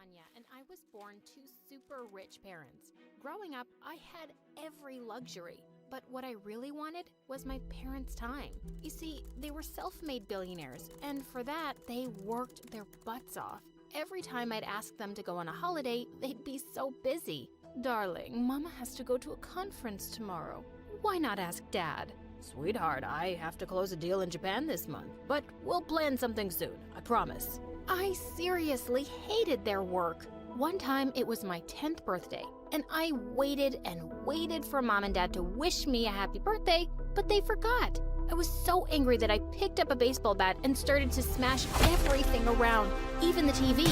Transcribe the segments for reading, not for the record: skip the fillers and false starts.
Anya, and I was born to super rich parents. Growing up, I had every luxury, but what I really wanted was my parents' time. You see, they were self-made billionaires, and for that, they worked their butts off. Every time I'd ask them to go on a holiday, they'd be so busy. Darling, Mama has to go to a conference tomorrow. Why not ask Dad? Sweetheart, I have to close a deal in Japan this month, but we'll plan something soon, I promise. I seriously hated their work. One time it was my 10th birthday, and I waited and waited for Mom and Dad to wish me a happy birthday, but they forgot. I was so angry that I picked up a baseball bat and started to smash everything around, even the TV.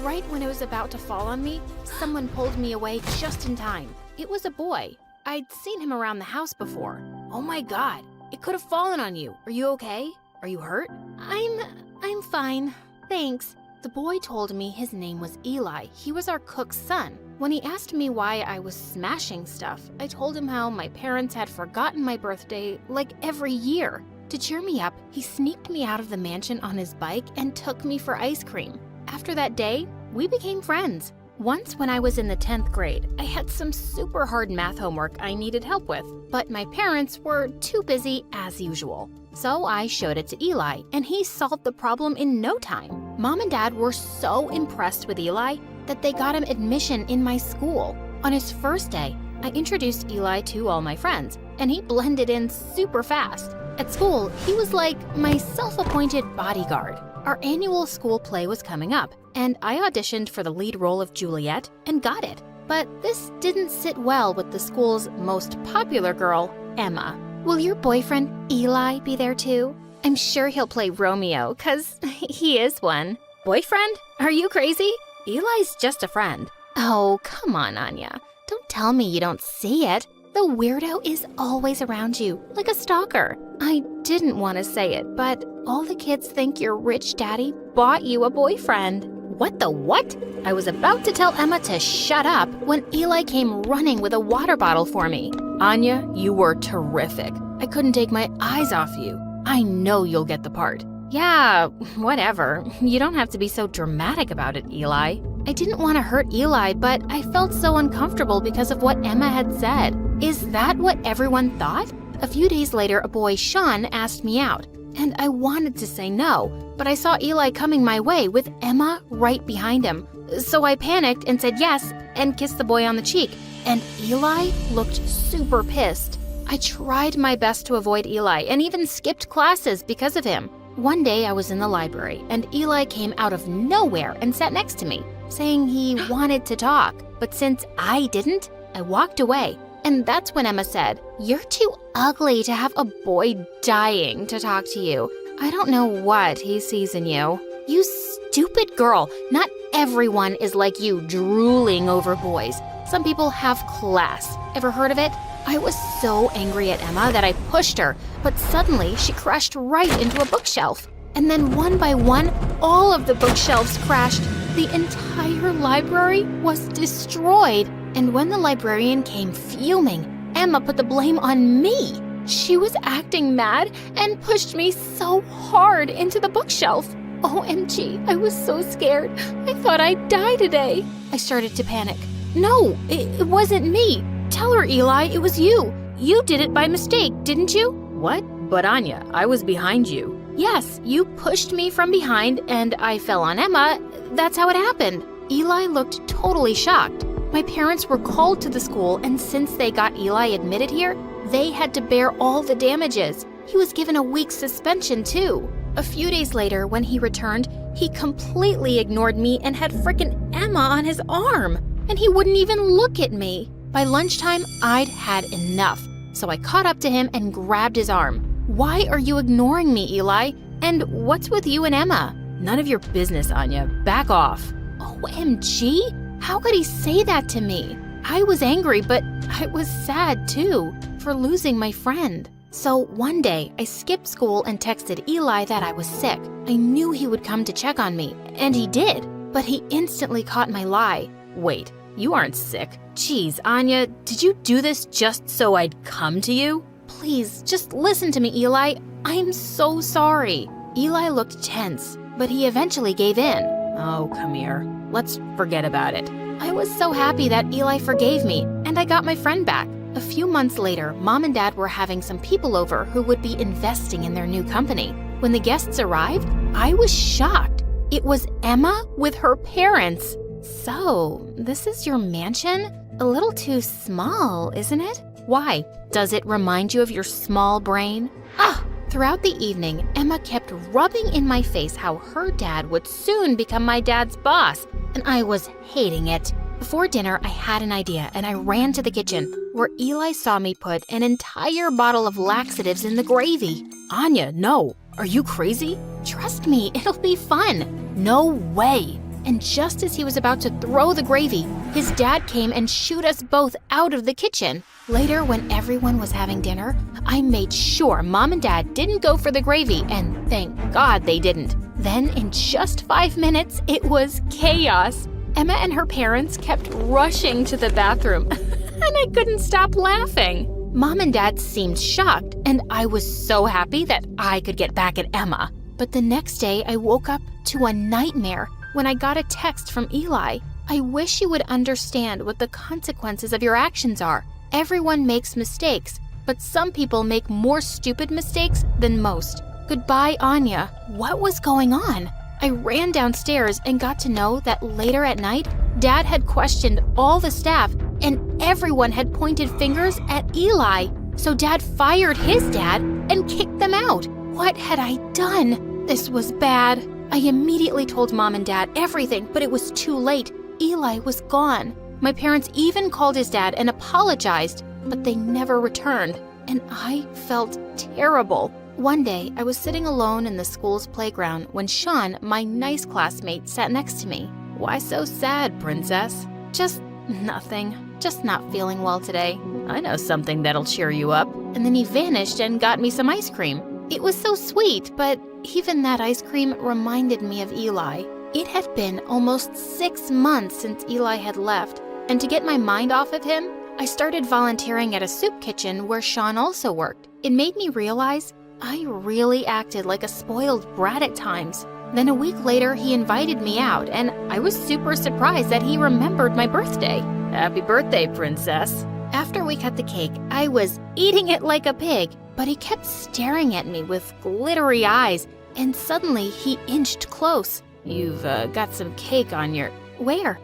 Right when it was about to fall on me, someone pulled me away just in time. It was a boy. I'd seen him around the house before. Oh my God, it could have fallen on you. Are you okay? Are you hurt? I'm fine. Thanks. The boy told me his name was Eli. He was our cook's son. When he asked me why I was smashing stuff, I told him how my parents had forgotten my birthday like every year. To cheer me up, he sneaked me out of the mansion on his bike and took me for ice cream. After that day, we became friends. Once when I was in the 10th grade, I had some super hard math homework I needed help with, but my parents were too busy as usual. So I showed it to Eli, and he solved the problem in no time. Mom and Dad were so impressed with Eli that they got him admission in my school. On his first day, I introduced Eli to all my friends, and he blended in super fast. At school, he was like my self-appointed bodyguard. Our annual school play was coming up, and I auditioned for the lead role of Juliet and got it. But this didn't sit well with the school's most popular girl, Emma. Will your boyfriend, Eli, be there too? I'm sure he'll play Romeo, 'cause he is one. Boyfriend? Are you crazy? Eli's just a friend. Oh, come on, Anya. Don't tell me you don't see it. The weirdo is always around you, like a stalker. I didn't want to say it, but all the kids think your rich daddy bought you a boyfriend. What the what? I was about to tell Emma to shut up when Eli came running with a water bottle for me. Anya, you were terrific. I couldn't take my eyes off you. I know you'll get the part. Yeah, whatever. You don't have to be so dramatic about it, Eli. I didn't want to hurt Eli, but I felt so uncomfortable because of what Emma had said. Is that what everyone thought? A few days later, a boy, Sean, asked me out, and I wanted to say no, but I saw Eli coming my way with Emma right behind him. So I panicked and said yes and kissed the boy on the cheek, and Eli looked super pissed. I tried my best to avoid Eli and even skipped classes because of him. One day I was in the library, and Eli came out of nowhere and sat next to me, saying he wanted to talk. But since I didn't, I walked away. And that's when Emma said, "You're too ugly to have a boy dying to talk to you. I don't know what he sees in you." You stupid girl. Not everyone is like you, drooling over boys. Some people have class. Ever heard of it? I was so angry at Emma that I pushed her, but suddenly she crashed right into a bookshelf. And then one by one, all of the bookshelves crashed. The entire library was destroyed. And when the librarian came fuming, Emma put the blame on me. She was acting mad and pushed me so hard into the bookshelf. OMG, I was so scared. I thought I'd die today. I started to panic. No, it wasn't me. Tell her, Eli, it was you. You did it by mistake, didn't you? What? But Anya, I was behind you. Yes, you pushed me from behind and I fell on Emma. That's how it happened. Eli looked totally shocked. My parents were called to the school, and since they got Eli admitted here, they had to bear all the damages. He was given a week's suspension too. A few days later, when he returned, he completely ignored me and had frickin' Emma on his arm. And he wouldn't even look at me. By lunchtime, I'd had enough, so I caught up to him and grabbed his arm. Why are you ignoring me, Eli? And what's with you and Emma? None of your business, Anya. Back off. OMG? How could he say that to me? I was angry, but I was sad too, for losing my friend. So one day, I skipped school and texted Eli that I was sick. I knew he would come to check on me, and he did. But he instantly caught my lie. Wait, you aren't sick. Geez, Anya, did you do this just so I'd come to you? Please, just listen to me, Eli. I'm so sorry. Eli looked tense, but he eventually gave in. Oh, come here. Let's forget about it. I was so happy that Eli forgave me, and I got my friend back. A few months later, Mom and Dad were having some people over who would be investing in their new company. When the guests arrived, I was shocked. It was Emma with her parents. So, this is your mansion? A little too small, isn't it? Why? Does it remind you of your small brain? Throughout the evening, Emma kept rubbing in my face how her dad would soon become my dad's boss, and I was hating it. Before dinner, I had an idea, and I ran to the kitchen, where Eli saw me put an entire bottle of laxatives in the gravy. Anya, no. Are you crazy? Trust me, it'll be fun. No way. And just as he was about to throw the gravy, his dad came and shooed us both out of the kitchen. Later, when everyone was having dinner, I made sure Mom and Dad didn't go for the gravy, and thank God they didn't. Then, in just 5 minutes, it was chaos. Emma and her parents kept rushing to the bathroom, and I couldn't stop laughing. Mom and Dad seemed shocked, and I was so happy that I could get back at Emma. But the next day, I woke up to a nightmare when I got a text from Eli. I wish you would understand what the consequences of your actions are. Everyone makes mistakes, but some people make more stupid mistakes than most. Goodbye, Anya. What was going on? I ran downstairs and got to know that later at night, Dad had questioned all the staff and everyone had pointed fingers at Eli. So Dad fired his dad and kicked them out. What had I done? This was bad. I immediately told Mom and Dad everything, but it was too late. Eli was gone. My parents even called his dad and apologized, but they never returned, and I felt terrible. One day, I was sitting alone in the school's playground when Sean, my nice classmate, sat next to me. Why so sad, princess? Just nothing. Just not feeling well today. I know something that'll cheer you up. And then he vanished and got me some ice cream. It was so sweet, but even that ice cream reminded me of Eli. It had been almost 6 months since Eli had left, and to get my mind off of him, I started volunteering at a soup kitchen where Sean also worked. It made me realize I really acted like a spoiled brat at times. Then a week later, he invited me out, and I was super surprised that he remembered my birthday. Happy birthday, princess. After we cut the cake, I was eating it like a pig, but he kept staring at me with glittery eyes, and suddenly he inched close. You've got some cake on your... Where?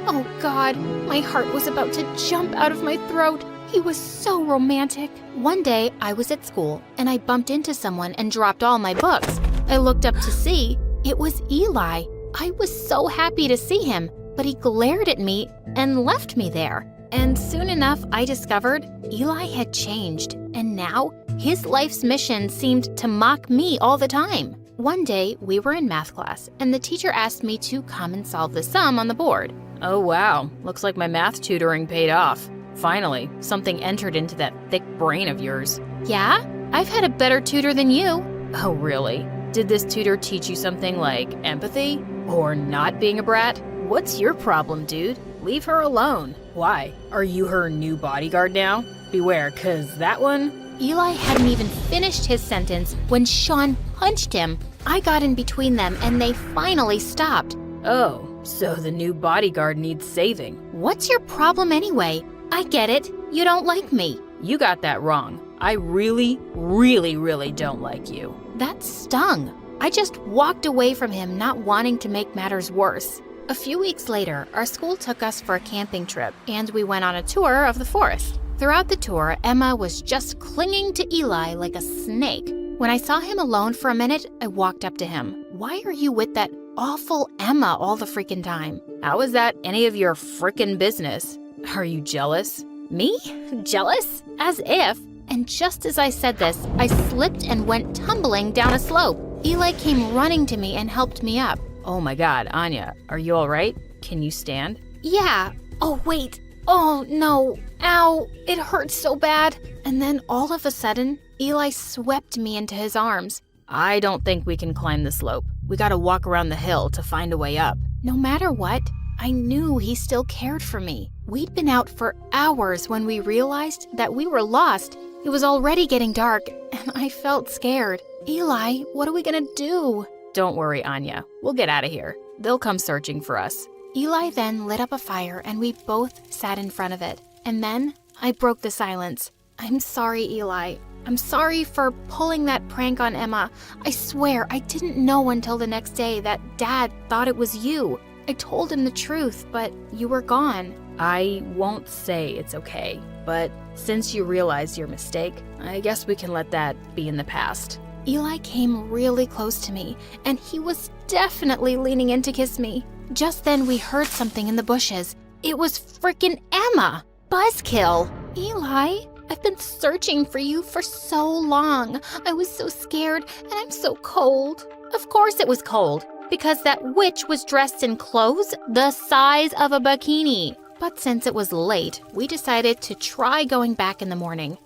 Oh God, my heart was about to jump out of my throat. He was so romantic. One day, I was at school, and I bumped into someone and dropped all my books. I looked up to see it was Eli. I was so happy to see him, but he glared at me and left me there. And soon enough, I discovered Eli had changed, and now his life's mission seemed to mock me all the time. One day, we were in math class, and the teacher asked me to come and solve the sum on the board. Oh wow, looks like my math tutoring paid off. Finally, something entered into that thick brain of yours. Yeah? I've had a better tutor than you. Oh really? Did this tutor teach you something like empathy? Or not being a brat? What's your problem, dude? Leave her alone. Why? Are you her new bodyguard now? Beware, 'cause that one... Eli hadn't even finished his sentence when Sean punched him. I got in between them and they finally stopped. Oh, so the new bodyguard needs saving. What's your problem anyway? I get it. You don't like me. You got that wrong. I really, really, really don't like you. That stung. I just walked away from him, not wanting to make matters worse. A few weeks later, our school took us for a camping trip, and we went on a tour of the forest. Throughout the tour, Emma was just clinging to Eli like a snake. When I saw him alone for a minute, I walked up to him. Why are you with that awful Emma all the freaking time? How is that any of your frickin' business? Are you jealous? Me? Jealous? As if. And just as I said this, I slipped and went tumbling down a slope. Eli came running to me and helped me up. Oh my God, Anya, are you all right? Can you stand? Yeah. Oh, wait. Oh, no. Ow. It hurts so bad. And then all of a sudden, Eli swept me into his arms. I don't think we can climb the slope. We gotta walk around the hill to find a way up. No matter what, I knew he still cared for me. We'd been out for hours when we realized that we were lost, It was already getting dark, and I felt scared. Eli, what are we gonna do? Don't worry, Anya. We'll get out of here. They'll come searching for us. Eli then lit up a fire, and we both sat in front of it. And then I broke the silence. I'm sorry, Eli. I'm sorry for pulling that prank on Emma. I swear I didn't know until the next day that Dad thought it was you. I told him the truth, but you were gone. I won't say it's okay, but since you realized your mistake, I guess we can let that be in the past. Eli came really close to me, and he was definitely leaning in to kiss me. Just then we heard something in the bushes. It was frickin' Emma! Buzzkill! Eli, I've been searching for you for so long. I was so scared, and I'm so cold. Of course it was cold, because that witch was dressed in clothes the size of a bikini. But since it was late, we decided to try going back in the morning.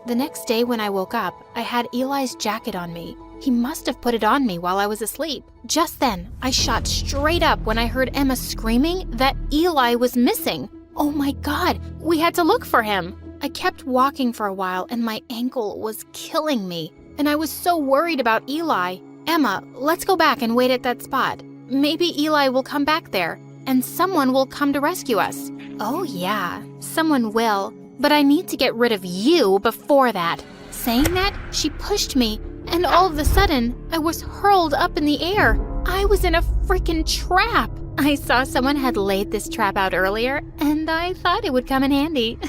The next day when I woke up, I had Eli's jacket on me. He must have put it on me while I was asleep. Just then, I shot straight up when I heard Emma screaming that Eli was missing. Oh my God, we had to look for him. I kept walking for a while and my ankle was killing me. And I was so worried about Eli. Emma, let's go back and wait at that spot. Maybe Eli will come back there and someone will come to rescue us. Oh yeah, someone will. But I need to get rid of you before that. Saying that, she pushed me, and all of a sudden, I was hurled up in the air. I was in a freaking trap. I saw someone had laid this trap out earlier, and I thought it would come in handy.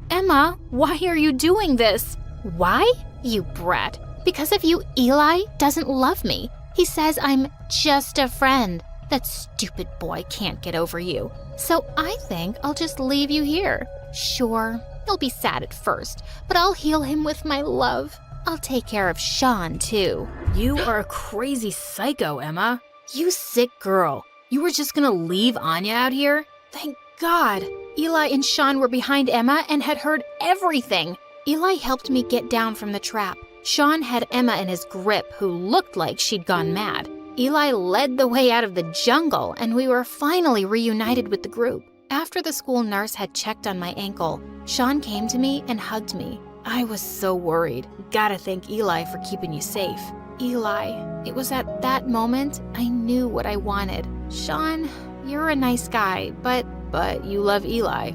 Emma, why are you doing this? Why? You brat. Because of you, Eli doesn't love me. He says I'm just a friend. That stupid boy can't get over you. So I think I'll just leave you here. Sure, he'll be sad at first, but I'll heal him with my love. I'll take care of Sean, too. You are a crazy psycho, Emma. You sick girl. You were just gonna leave Anya out here? Thank God. Eli and Sean were behind Emma and had heard everything. Eli helped me get down from the trap. Sean had Emma in his grip, who looked like she'd gone mad. Eli led the way out of the jungle, and we were finally reunited with the group. After the school nurse had checked on my ankle, Sean came to me and hugged me. I was so worried. Gotta thank Eli for keeping you safe. Eli, it was at that moment I knew what I wanted. Sean, you're a nice guy, but you love Eli.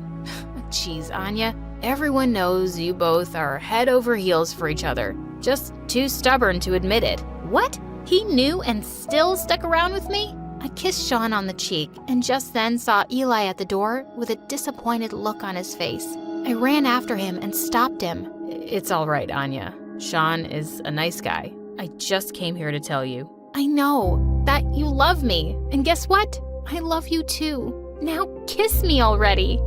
Jeez, Anya, everyone knows you both are head over heels for each other. Just too stubborn to admit it. What? He knew and still stuck around with me? I kissed Sean on the cheek and just then saw Eli at the door with a disappointed look on his face. I ran after him and stopped him. It's all right, Anya. Sean is a nice guy. I just came here to tell you. I know that you love me. And guess what? I love you too. Now kiss me already.